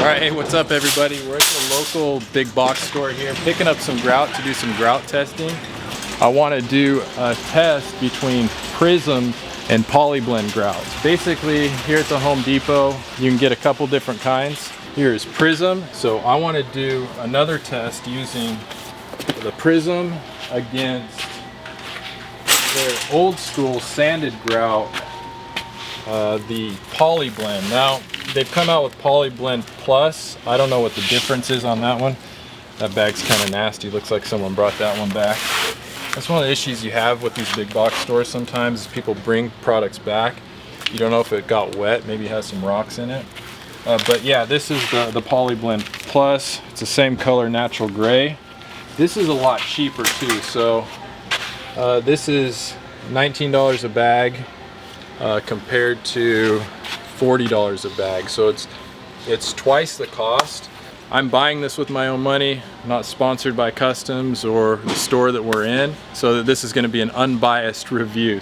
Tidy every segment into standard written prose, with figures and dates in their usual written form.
Alright, hey, what's up everybody? We're at the local big box store here, picking up some grout to do some grout testing. I want to do a test between Prism and Polyblend grout. Basically, here at the Home Depot, you can get a couple different kinds. Here's Prism, so I want to do another test using the Prism against their old school sanded grout, the Polyblend. Now, they've come out with Polyblend Plus. I don't know what the difference is on that one. That bag's kind of nasty. Looks like someone brought that one back. That's one of the issues you have with these big box stores sometimes is people bring products back. You don't know if it got wet. Maybe it has some rocks in it. But yeah, this is the Polyblend Plus. It's the same color, natural gray. This is a lot cheaper too. So this is $19 a bag compared to $40 a bag. So it's twice the cost. I'm buying this with my own money, not sponsored by Customs or the store that we're in, so that this is going to be an unbiased review.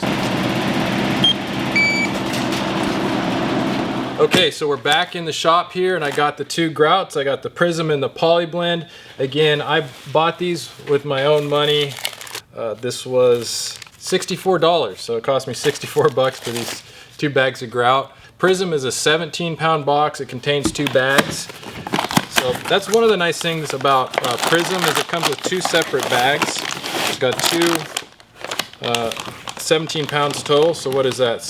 Okay, so we're back in the shop here and I got the two grouts. I got the Prism and the Polyblend. Again, I bought these with my own money. This was $64, so it cost me 64 bucks for these two bags of grout. Prism is a 17-pound box. It contains two bags. So that's one of the nice things about Prism is it comes with two separate bags. It's got two 17 pounds total. So what is that?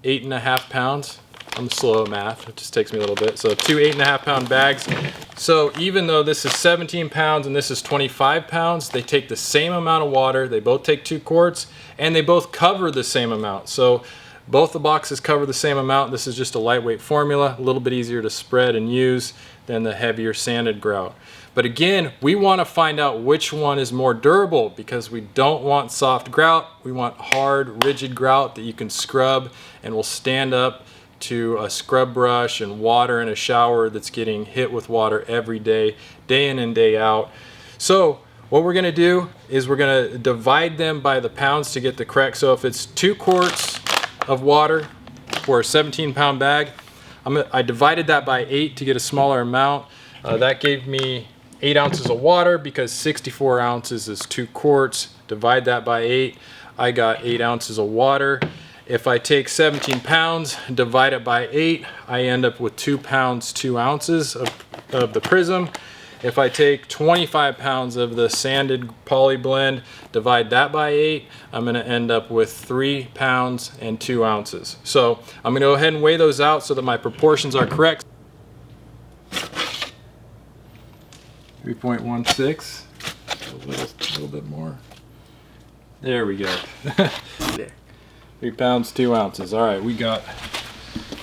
8.5 pounds. I'm slow at math. It just takes me a little bit. So two 8.5 pound bags. So even though this is 17 pounds and this is 25 pounds, they take the same amount of water. They both take 2 quarts and they both cover the same amount. So both the boxes cover the same amount. This is just a lightweight formula, a little bit easier to spread and use than the heavier sanded grout. But again, we want to find out which one is more durable because we don't want soft grout. We want hard, rigid grout that you can scrub and will stand up to a scrub brush and water in a shower that's getting hit with water every day, day in and day out. So what we're going to do is we're going to divide them by the pounds to get the correct. So if it's 2 quarts of water for a 17-pound bag, I divided that by 8 to get a smaller amount. That gave me 8 ounces of water because 64 ounces is 2 quarts. Divide that by 8, I got 8 ounces of water. If I take 17 pounds, divide it by 8, I end up with 2 pounds, 2 ounces of the Prism. If I take 25 pounds of the sanded Polyblend, divide that by 8, I'm going to end up with 3 pounds and 2 ounces. So I'm going to go ahead and weigh those out so that my proportions are correct. 3.16, a little bit more. There we go. 3 pounds, 2 ounces. All right, we got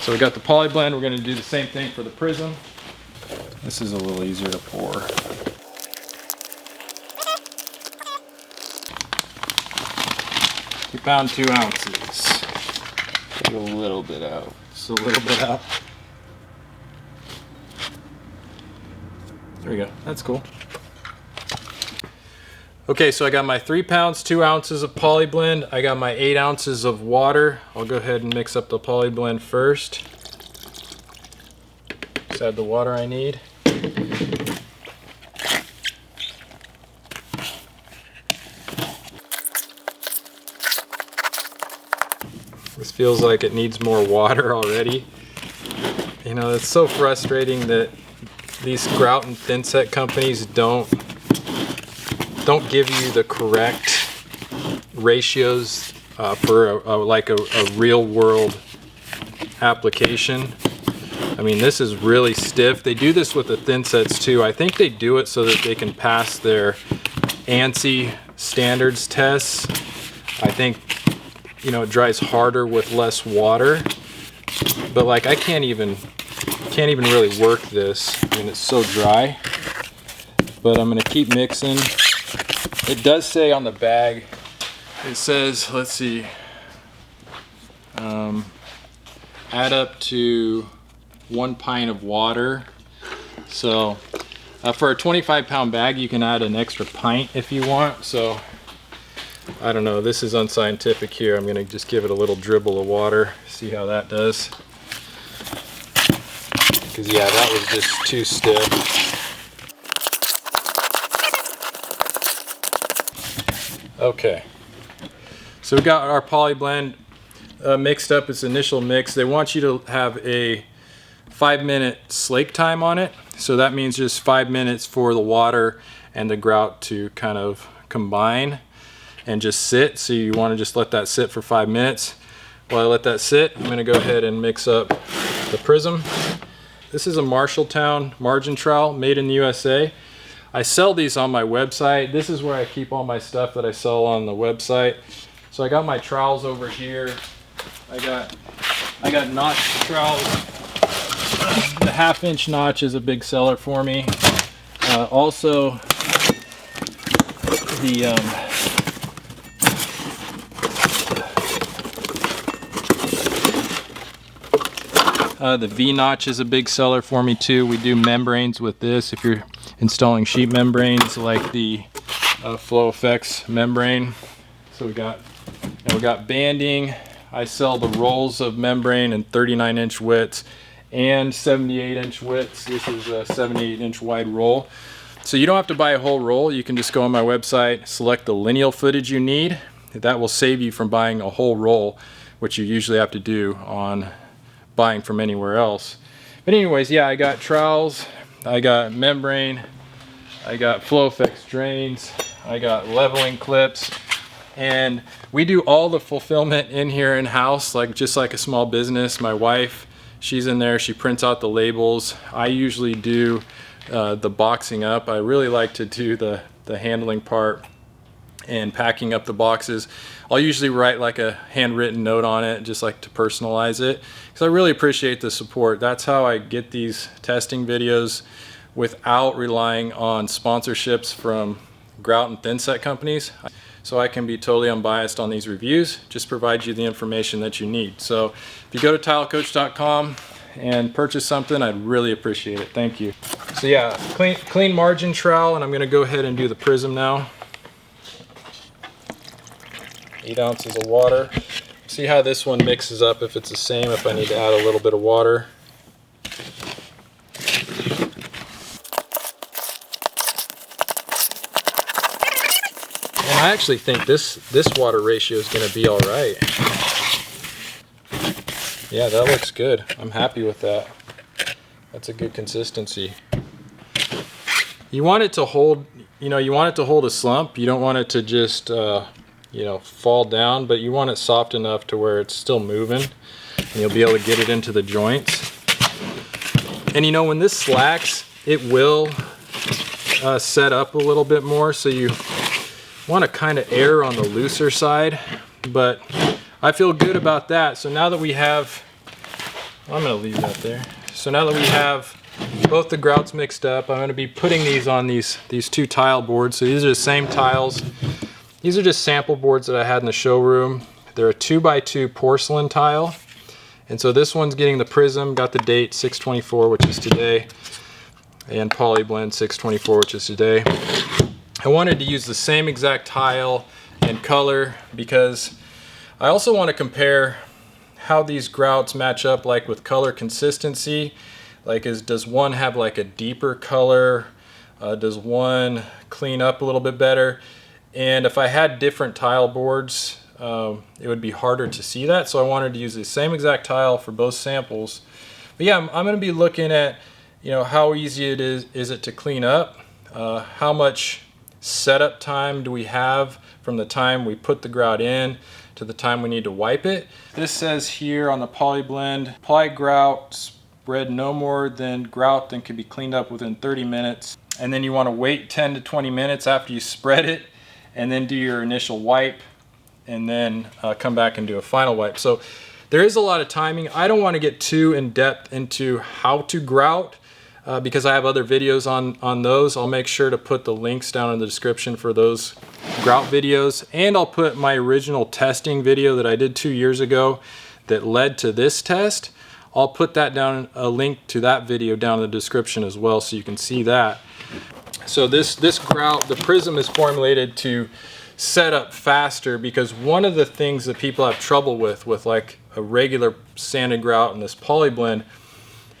the Polyblend. We're going to do the same thing for the Prism. This is a little easier to pour. 3 pounds, 2 ounces. Take a little bit out. Just a little bit out. There we go. That's cool. Okay, so I got my 3 pounds, 2 ounces of Polyblend. I got my 8 ounces of water. I'll go ahead and mix up the Polyblend first. Just add the water I need. This feels like it needs more water already. You know, it's so frustrating that these grout and thin set companies don't give you the correct ratios for a real world application. I mean, this is really stiff. They do this with the thin sets too. I think they do it so that they can pass their ANSI standards tests. I think, you know, it dries harder with less water. But like, I can't even really work this. I mean, it's so dry. But I'm gonna keep mixing. It does say on the bag, it says, let's see, add up to 1 pint of water. So for a 25-pound bag, you can add an extra pint if you want. So I don't know, this is unscientific here. I'm gonna just give it a little dribble of water, see how that does. because yeah, that was just too stiff. Okay, so we got our Polyblend mixed up its initial mix. They want you to have a 5-minute slake time on it, so that means just 5 minutes for the water and the grout to kind of combine and just sit. So you want to just let that sit for 5 minutes. While I let that sit, I'm going to go ahead and mix up the Prism. This is a Marshalltown margin trowel made in the USA. I sell these on my website. This is where I keep all my stuff that I sell on the website. So I got my trowels over here. I got notch trowels. The 1/2-inch notch is a big seller for me. Also, the V-notch is a big seller for me too. We do membranes with this if you're installing sheet membranes like the Flow Effects membrane. So we got banding. I sell the rolls of membrane in 39-inch widths and 78-inch widths. This is a 78-inch wide roll. So you don't have to buy a whole roll. You can just go on my website, select the lineal footage you need. That will save you from buying a whole roll, which you usually have to do on buying from anywhere else. But anyways, yeah, I got trowels, I got membrane, I got Flow Effects drains, I got leveling clips, and we do all the fulfillment in here in-house, just like a small business. My wife, she's in there, she prints out the labels. I usually do the boxing up. I really like to do the handling part and packing up the boxes. I'll usually write like a handwritten note on it, just like to personalize it, because I really appreciate the support. That's how I get these testing videos without relying on sponsorships from grout and thin set companies. So I can be totally unbiased on these reviews, just provide you the information that you need. So if you go to tilecoach.com and purchase something, I'd really appreciate it. Thank you. So yeah, clean margin trowel, and I'm gonna go ahead and do the Prism now. 8 ounces of water. See how this one mixes up, if it's the same, if I need to add a little bit of water. And I actually think this water ratio is going to be all right. Yeah, that looks good. I'm happy with that. That's a good consistency. You want it to hold, you want it to hold a slump. You don't want it to just fall down, but you want it soft enough to where it's still moving and you'll be able to get it into the joints. And when this slacks, it will set up a little bit more, so you want to kind of err on the looser side, but I feel good about that. So now that we have, I'm going to leave that there. So now that we have both the grouts mixed up, I'm going to be putting these on these 2 tile boards. So these are the same tiles. These are just sample boards that I had in the showroom. They're a 2x2 porcelain tile. And so this one's getting the Prism, got the date 6/24, which is today, and Polyblend 6/24, which is today. I wanted to use the same exact tile and color because I also want to compare how these grouts match up with color consistency. Does one have a deeper color? Does one clean up a little bit better? And if I had different tile boards, it would be harder to see that. So I wanted to use the same exact tile for both samples. But yeah, I'm going to be looking at, how easy it is it to clean up? How much setup time do we have from the time we put the grout in to the time we need to wipe it? This says here on the Polyblend, apply grout, spread no more than grout than can be cleaned up within 30 minutes. And then you want to wait 10 to 20 minutes after you spread it, and then do your initial wipe, and then come back and do a final wipe. So there is a lot of timing. I don't want to get too in depth into how to grout because I have other videos on those. I'll make sure to put the links down in the description for those grout videos, and I'll put my original testing video that I did 2 years ago that led to this test. I'll put that down, a link to that video down in the description as well, so you can see that. So this grout, the Prism, is formulated to set up faster, because one of the things that people have trouble with a regular sanded grout and this Polyblend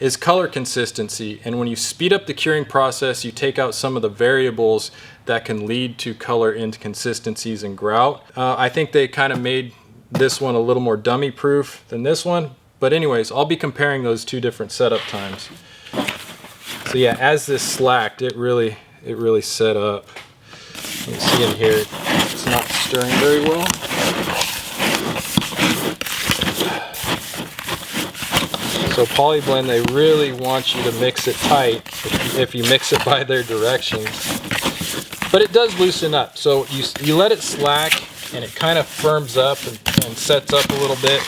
is color consistency. And when you speed up the curing process, you take out some of the variables that can lead to color inconsistencies in grout. I think they kind of made this one a little more dummy proof than this one. But anyways, I'll be comparing those two different setup times. So yeah, as this slacked, it really set up. You can see in here, it's not stirring very well. So Polyblend, they really want you to mix it tight if you mix it by their directions. But it does loosen up. So you let it slack and it kind of firms up and sets up a little bit.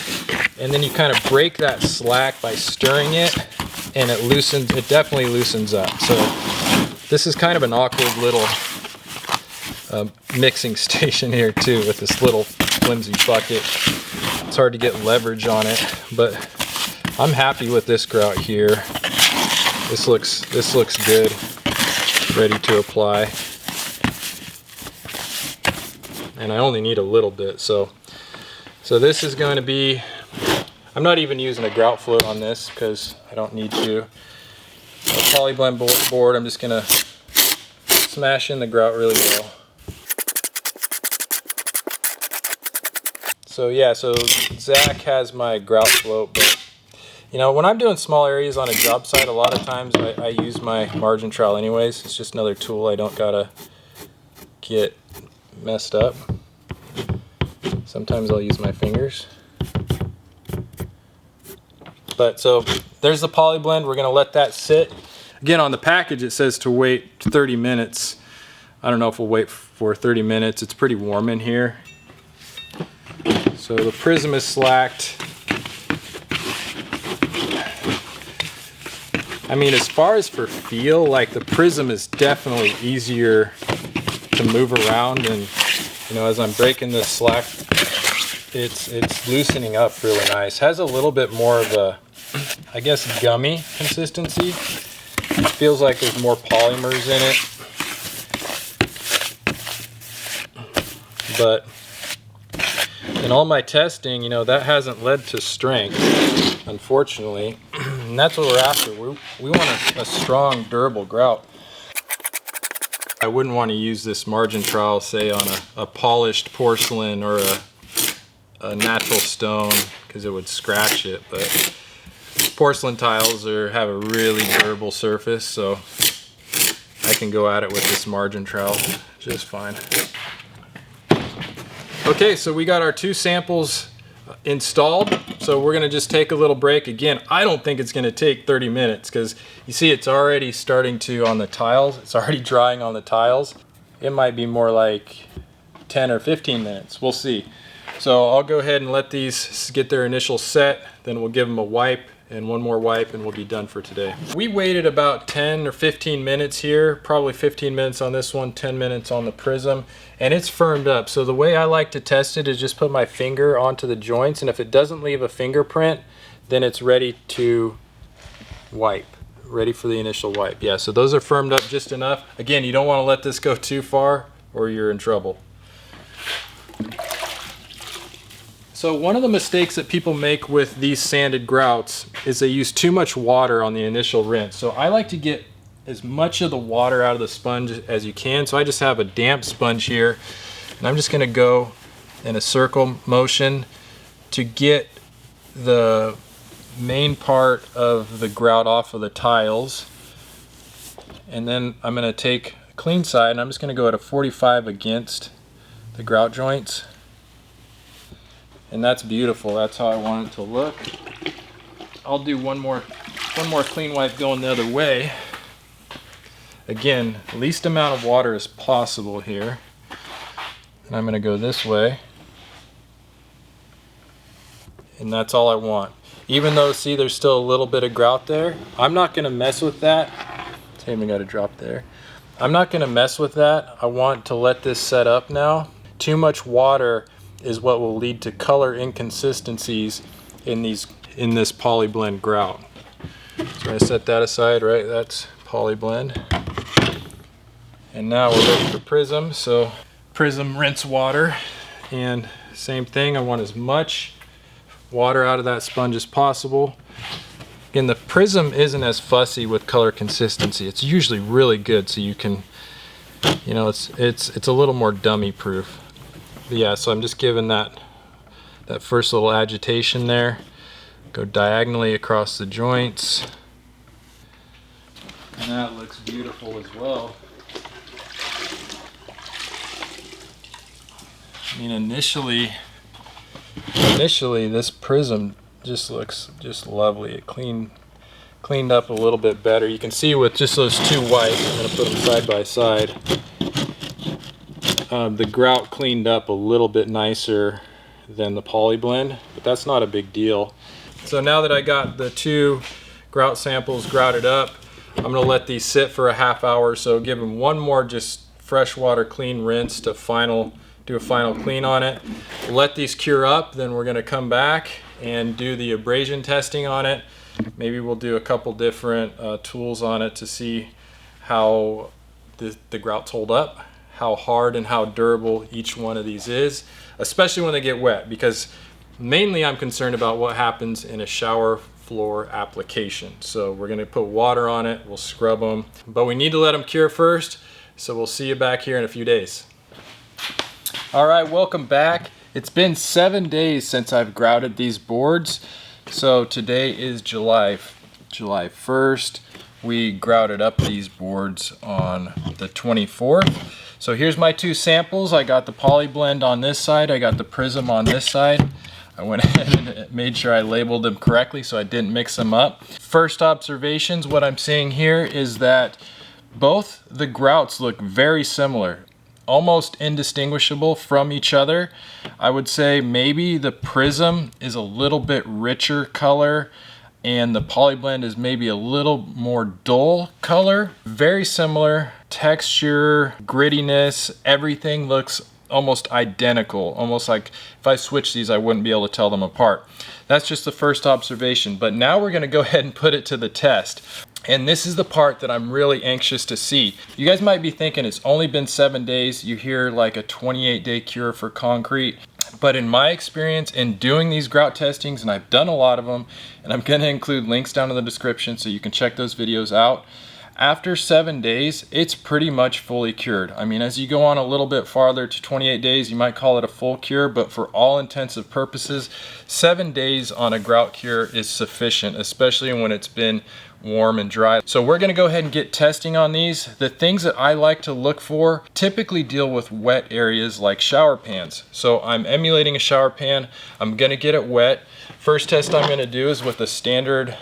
And then you kind of break that slack by stirring it, and it definitely loosens up. So this is kind of an awkward little mixing station here too, with this little flimsy bucket. It's hard to get leverage on it, but I'm happy with this grout here. This looks good, ready to apply. And I only need a little bit, so this is going to be, I'm not even using a grout float on this because I don't need to. A Polyblend board, I'm just going to smash in the grout really well. So yeah, so Zach has my grout float, but you know, when I'm doing small areas on a job site, a lot of times I use my margin trowel anyways. It's just another tool I don't gotta get messed up. Sometimes I'll use my fingers. But so there's the Polyblend. We're gonna let that sit. Again, on the package it says to wait 30 minutes. I don't know if we'll wait for 30 minutes. It's pretty warm in here. So the prism is slacked. I mean, as far as for feel, like the prism is definitely easier to move around, and you know, as I'm breaking this slack, it's loosening up really nice. Has a little bit more of a, I guess, gummy consistency. It feels like there's more polymers in it. But in all my testing, you know, that hasn't led to strength, unfortunately. And that's what we're after. We want a strong, durable grout. I wouldn't want to use this margin trowel, say, on a polished porcelain or a natural stone, because it would scratch it. But porcelain tiles have a really durable surface, so I can go at it with this margin trowel just fine. Okay, so we got our two samples installed, so we're gonna just take a little break. Again, I don't think it's gonna take 30 minutes because you see it's already starting to on the tiles. It's already drying on the tiles. It might be more like 10 or 15 minutes. We'll see. So I'll go ahead and let these get their initial set, then we'll give them a wipe and one more wipe and we'll be done for today. We waited about 10 or 15 minutes here, probably 15 minutes on this one, 10 minutes on the prism, and it's firmed up. So the way I like to test it is just put my finger onto the joints, and if it doesn't leave a fingerprint, then it's ready to wipe, ready for the initial wipe. Yeah, so those are firmed up just enough. Again, you don't want to let this go too far or you're in trouble. So one of the mistakes that people make with these sanded grouts is they use too much water on the initial rinse. So I like to get as much of the water out of the sponge as you can. So I just have a damp sponge here, and I'm just gonna go in a circle motion to get the main part of the grout off of the tiles. And then I'm gonna take a clean side and I'm just gonna go at a 45 against the grout joints. And that's beautiful. That's how I want it to look. I'll do one more clean wipe going the other way. Again, least amount of water as possible here. And I'm going to go this way. And that's all I want. Even though, see, there's still a little bit of grout there, I'm not going to mess with that. I even got a drop there. I'm not going to mess with that. I want to let this set up now. Too much water is what will lead to color inconsistencies in this Polyblend grout. So I set that aside, right? That's Polyblend. And now we're ready for prism. So prism rinse water, and same thing, I want as much water out of that sponge as possible. Again, the Prism isn't as fussy with color consistency. It's usually really good, so you can, you know, it's a little more dummy proof. But yeah, so I'm just giving that first little agitation there. Go diagonally across the joints. And that looks beautiful as well. I mean, initially this Prism just looks just lovely. It cleaned up a little bit better. You can see with just those two whites, I'm going to put them side by side, the Grout cleaned up a little bit nicer than the Polyblend, but that's not a big deal. So now that I got the two Grout samples grouted up, I'm going to let these sit for a half hour or so, give them one more just freshwater clean rinse to do a final clean on it. Let these cure up, then we're going to come back and do the abrasion testing on it. Maybe we'll do a couple different tools on it to see how the grouts hold up, how hard and how durable each one of these is, especially when they get wet, because mainly I'm concerned about what happens in a shower floor application. So we're going to put water on it, we'll scrub them, but we need to let them cure first, so we'll see you back here in a few days. All right, welcome back. It's been 7 days since I've grouted these boards. So today is July 1st. We grouted up these boards on the 24th. So here's my two samples. I got the Polyblend on this side, I got the Prism on this side. I went ahead and made sure I labeled them correctly so I didn't mix them up. First observations, what I'm seeing here is that both the grouts look very similar, almost indistinguishable from each other. I would say maybe the Prism is a little bit richer color and the Polyblend is maybe a little more dull color. Very similar texture, grittiness, everything looks almost identical. Almost like if I switch these, I wouldn't be able to tell them apart. That's just the first observation. But now we're gonna go ahead and put it to the test. And this is the part that I'm really anxious to see. You guys might be thinking it's only been 7 days. You hear like a 28-day cure for concrete. But in my experience in doing these grout testings, and I've done a lot of them, and I'm gonna include links down in the description so you can check those videos out. After 7 days, it's pretty much fully cured. I mean, as you go on a little bit farther to 28 days, you might call it a full cure, but for all intensive purposes, 7 days on a grout cure is sufficient, especially when it's been warm and dry. So we're gonna go ahead and get testing on these. The things that I like to look for typically deal with wet areas like shower pans. So I'm emulating a shower pan. I'm gonna get it wet. First test I'm gonna do is with a standard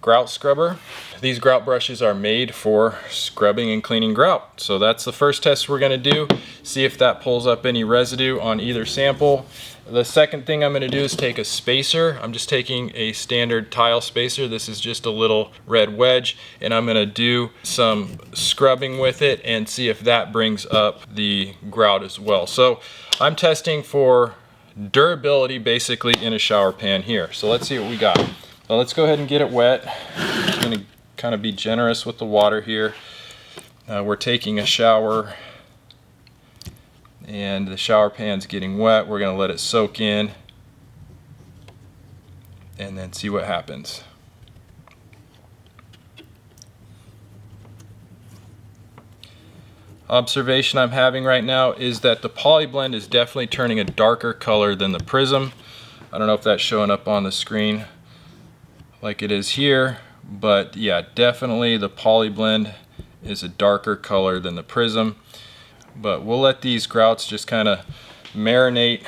grout scrubber. These grout brushes are made for scrubbing and cleaning grout. So that's the first test we're gonna do. See if that pulls up any residue on either sample. The second thing I'm gonna do is take a spacer. I'm just taking a standard tile spacer. This is just a little red wedge, and I'm gonna do some scrubbing with it and see if that brings up the grout as well. So I'm testing for durability basically in a shower pan here. So let's see what we got. So let's go ahead and get it wet. I'm gonna kind of be generous with the water here. We're taking a shower and the shower pan's getting wet. We're gonna let it soak in and then see what happens. Observation I'm having right now is that the Polyblend is definitely turning a darker color than the Prism. I don't know if that's showing up on the screen like it is here, but yeah, definitely the Polyblend is a darker color than the Prism. But we'll let these grouts just kind of marinate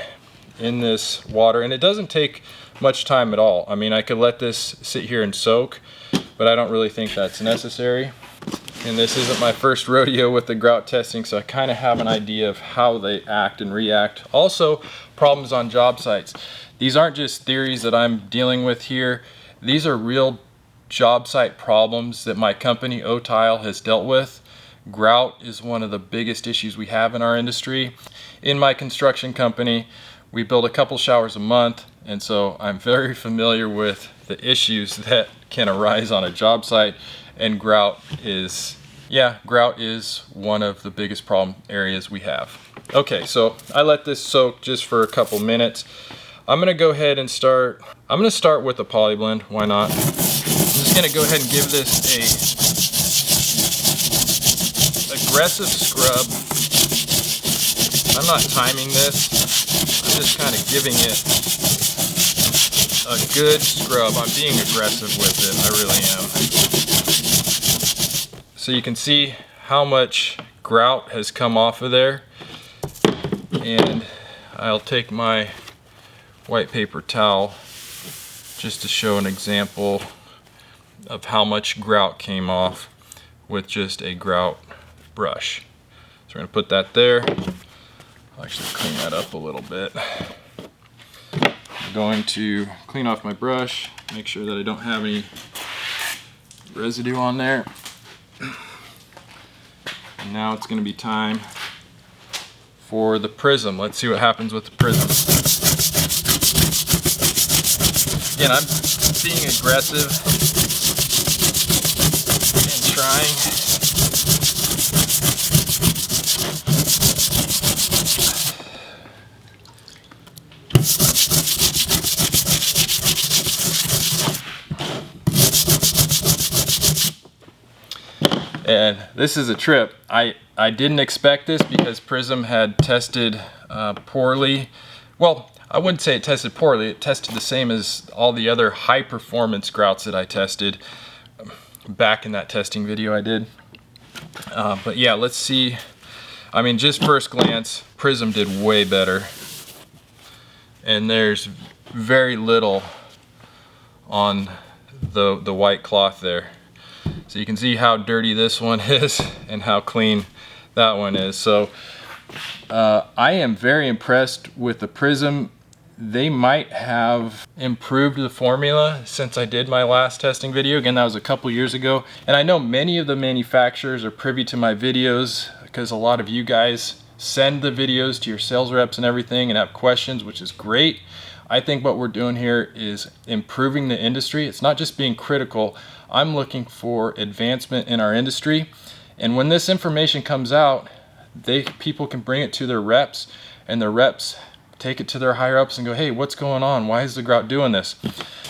in this water, and it doesn't take much time at all. I mean, I could let this sit here and soak, but I don't really think that's necessary. And this isn't my first rodeo with the grout testing, so I kind of have an idea of how they act and react. Also, problems on job sites. These aren't just theories that I'm dealing with here. These are real job site problems that my company, O-Tile, has dealt with. Grout is one of the biggest issues we have in our industry. In my construction company, we build a couple showers a month, and so I'm very familiar with the issues that can arise on a job site, and grout is one of the biggest problem areas we have. Okay, so I let this soak just for a couple minutes. I'm gonna go ahead and start with the Polyblend, why not? I'm just just going to go ahead and give this a aggressive scrub. I'm not timing this. I'm just kind of giving it a good scrub. I'm being aggressive with it. I really am. So you can see how much grout has come off of there. And I'll take my white paper towel just to show an example of how much grout came off with just a grout brush. So we're going to put that there. I'll actually clean that up a little bit. I'm going to clean off my brush, make sure that I don't have any residue on there. And now it's going to be time for the prism. Let's see what happens with the prism. Again, I'm being aggressive and trying. And this is a trip. I didn't expect this because Prism had tested poorly. Well, I wouldn't say it tested poorly. It tested the same as all the other high performance grouts that I tested back in that testing video I did. But yeah, let's see. I mean, just first glance, Prism did way better. And there's very little on the white cloth there. So you can see how dirty this one is and how clean that one is. So I am very impressed with the Prism. They might have improved the formula since I did my last testing video. Again, that was a couple years ago. And I know many of the manufacturers are privy to my videos because a lot of you guys send the videos to your sales reps and everything and have questions, which is great. I think what we're doing here is improving the industry. It's not just being critical. I'm looking for advancement in our industry. And when this information comes out, people can bring it to their reps, and their reps take it to their higher ups and go, hey, what's going on? Why is the grout doing this?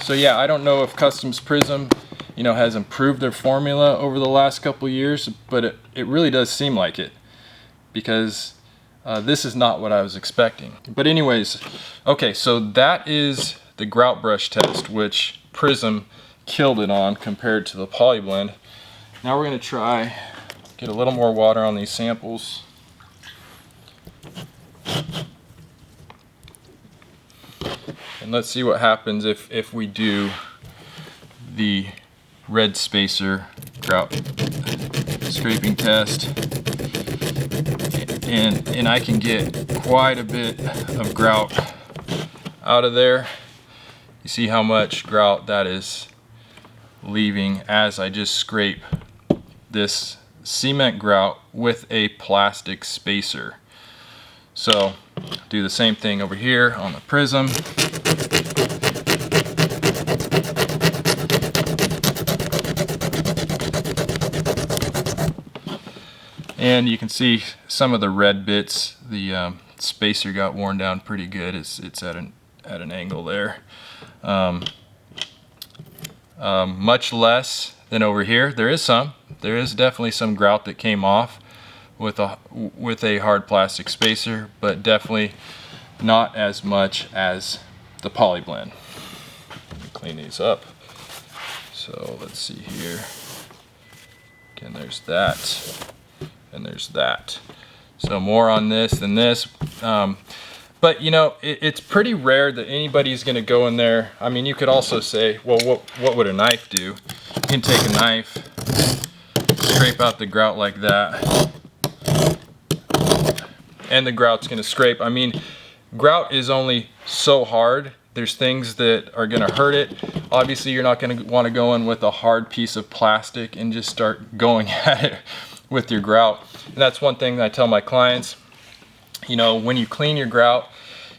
So yeah, I don't know if Customs Prism, has improved their formula over the last couple years, but it really does seem like it, because this is not what I was expecting. But anyways, okay, so that is the grout brush test, which Prism killed it on compared to the Polyblend. Now we're going to try get a little more water on these samples. And let's see what happens if we do the red spacer grout scraping test. And I can get quite a bit of grout out of there. You see how much grout that is leaving as I just scrape this cement grout with a plastic spacer. So do the same thing over here on the Prism. And you can see some of the red bits, the spacer got worn down pretty good. It's at an angle there. Much less than over here. There is definitely some grout that came off with a hard plastic spacer, but definitely not as much as the Polyblend. Let me clean these up. So let's see here. Again, there's that, and there's that. So more on this than this. But it's pretty rare that anybody's going to go in there. I mean, you could also say, well, what would a knife do? You can take a knife, scrape out the grout like that, and the grout's going to scrape. I mean, grout is only so hard. There's things that are going to hurt it. Obviously, you're not going to want to go in with a hard piece of plastic and just start going at it with your grout. And that's one thing that I tell my clients. When you clean your grout,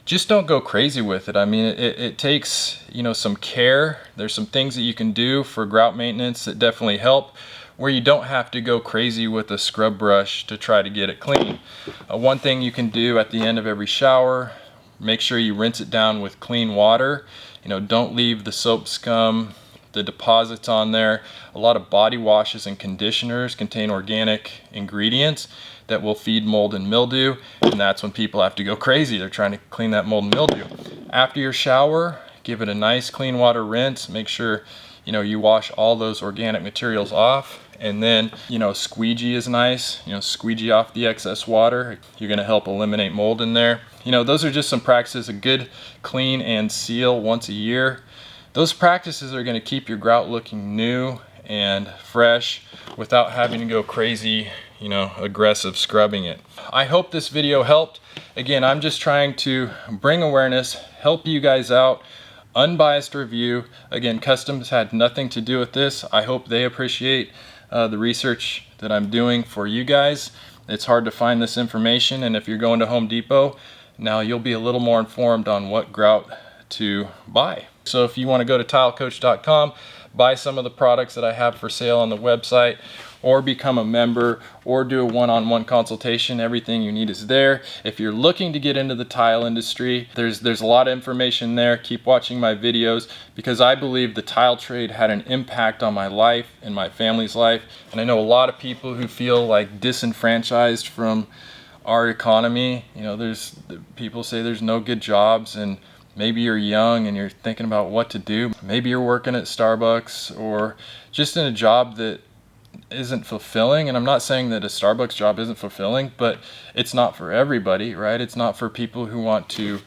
just don't go crazy with it. I mean, it takes, some care. There's some things that you can do for grout maintenance that definitely help, where you don't have to go crazy with a scrub brush to try to get it clean. One thing you can do at the end of every shower, make sure you rinse it down with clean water. Don't leave the soap scum the deposits on there. A lot of body washes and conditioners contain organic ingredients that will feed mold and mildew, and that's when people have to go crazy. They're trying to clean that mold and mildew. After your shower, give it a nice clean water rinse. Make sure you wash all those organic materials off, and then squeegee is nice. Squeegee off the excess water. You're going to help eliminate mold in there. Those are just some practices. A good clean and seal once a year. Those practices are going to keep your grout looking new and fresh without having to go crazy, aggressive scrubbing it. I hope this video helped. Again, I'm just trying to bring awareness, help you guys out. Unbiased review. Again, customs had nothing to do with this. I hope they appreciate the research that I'm doing for you guys. It's hard to find this information, and if you're going to Home Depot, now you'll be a little more informed on what grout to buy. So if you want to go to tilecoach.com, buy some of the products that I have for sale on the website, or become a member, or do a one-on-one consultation, everything you need is there. If you're looking to get into the tile industry, there's a lot of information there. Keep watching my videos, because I believe the tile trade had an impact on my life and my family's life. And I know a lot of people who feel like disenfranchised from our economy. There's people say there's no good jobs, and maybe you're young and you're thinking about what to do. Maybe you're working at Starbucks or just in a job that isn't fulfilling. And I'm not saying that a Starbucks job isn't fulfilling, but it's not for everybody, right? It's not for people who want to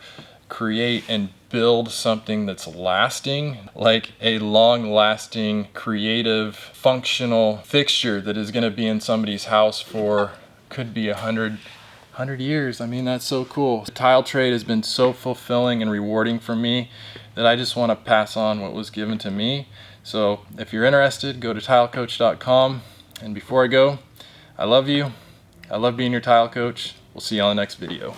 create and build something that's lasting, like a long-lasting, creative, functional fixture that is going to be in somebody's house for, could be 100 years. I mean, that's so cool. The tile trade has been so fulfilling and rewarding for me that I just want to pass on what was given to me. So if you're interested, go to tilecoach.com. And before I go, I love you. I love being your tile coach. We'll see you on the next video.